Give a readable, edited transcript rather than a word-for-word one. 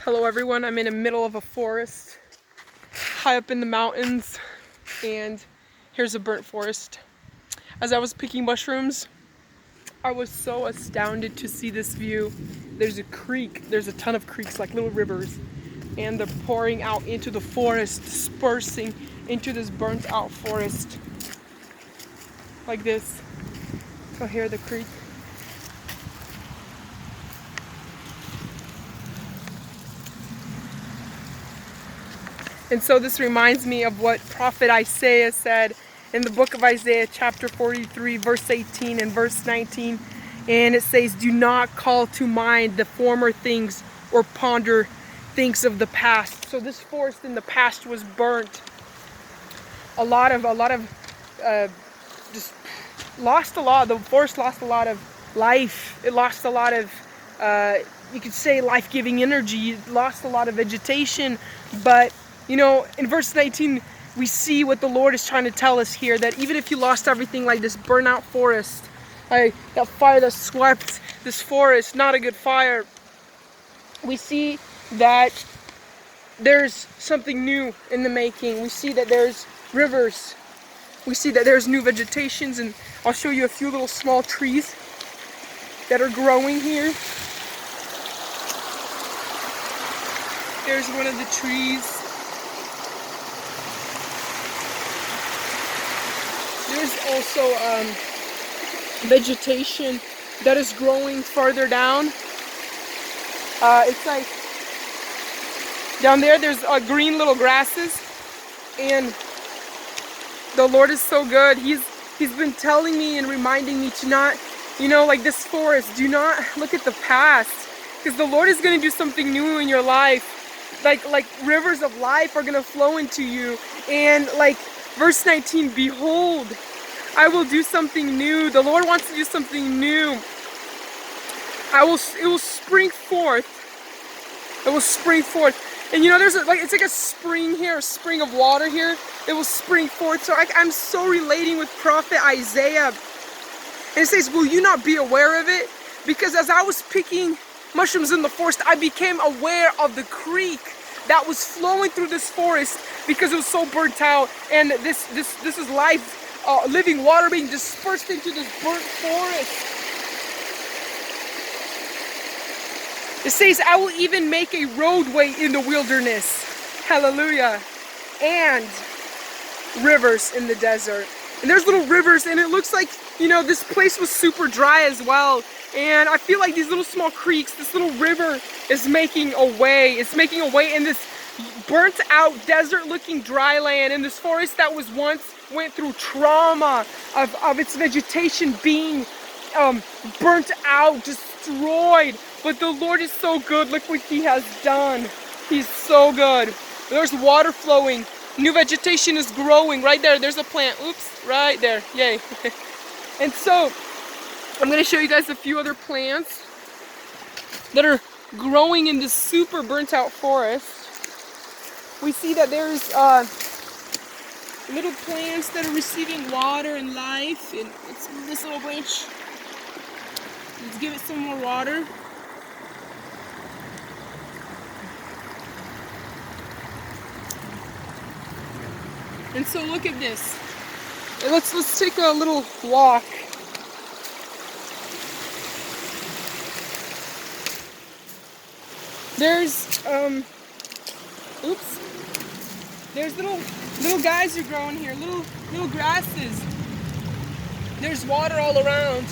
Hello everyone, I'm in the middle of a forest, high up in the mountains, and here's a burnt forest. As I was picking mushrooms, I was so astounded to see this view. There's a creek, there's a ton of creeks like little rivers, and they're pouring out into the forest, dispersing into this burnt out forest. Like this. So here the creek. And so this reminds me of what Prophet Isaiah said in the book of Isaiah chapter 43 verse 18 and verse 19. And it says, "Do not call to mind the former things or ponder things of the past." So this forest in the past was burnt. A lot of just lost a lot. The forest lost a lot of life. It lost a lot of you could say life-giving energy. It lost a lot of vegetation. But you know, in verse 19, we see what the Lord is trying to tell us here, that even if you lost everything like this burnout forest, that fire that swept this forest, not a good fire, we see that there's something new in the making. We see that there's rivers. We see that there's new vegetations, and I'll show you a few little small trees that are growing here. There's one of the trees. There's also vegetation that is growing farther down. It's like down there's green little grasses, and the Lord is so good. He's been telling me and reminding me to not, like this forest, do not look at the past, because the Lord is going to do something new in your life. Like rivers of life are going to flow into you, and like verse 19, behold, I will do something new. The Lord wants to do something new. It will spring forth. It will spring forth. And there's it's like a spring here, a spring of water here. It will spring forth. So I'm so relating with Prophet Isaiah. And it says, will you not be aware of it? Because as I was picking mushrooms in the forest, I became aware of the creek that was flowing through this forest because it was so burnt out. And this is life. Living water being dispersed into this burnt forest. It says, I will even make a roadway in the wilderness. Hallelujah. And rivers in the desert. And there's little rivers, and it looks like, this place was super dry as well. And I feel like these little small creeks, this little river is making a way. It's making a way in this burnt out, desert looking dry land, in this forest that was once went through trauma of its vegetation being burnt out, destroyed. But the Lord is so good. Look what He has done. He's so good. There's water flowing. New vegetation is growing. Right there, there's a plant. Oops, right there. Yay. And so, I'm going to show you guys a few other plants that are growing in this super burnt out forest. We see that there's little plants that are receiving water and life, and it's this little branch. Let's give it some more water. And so look at this. And let's take a little walk. There's there's little guys who are growing here, little grasses. There's water all around.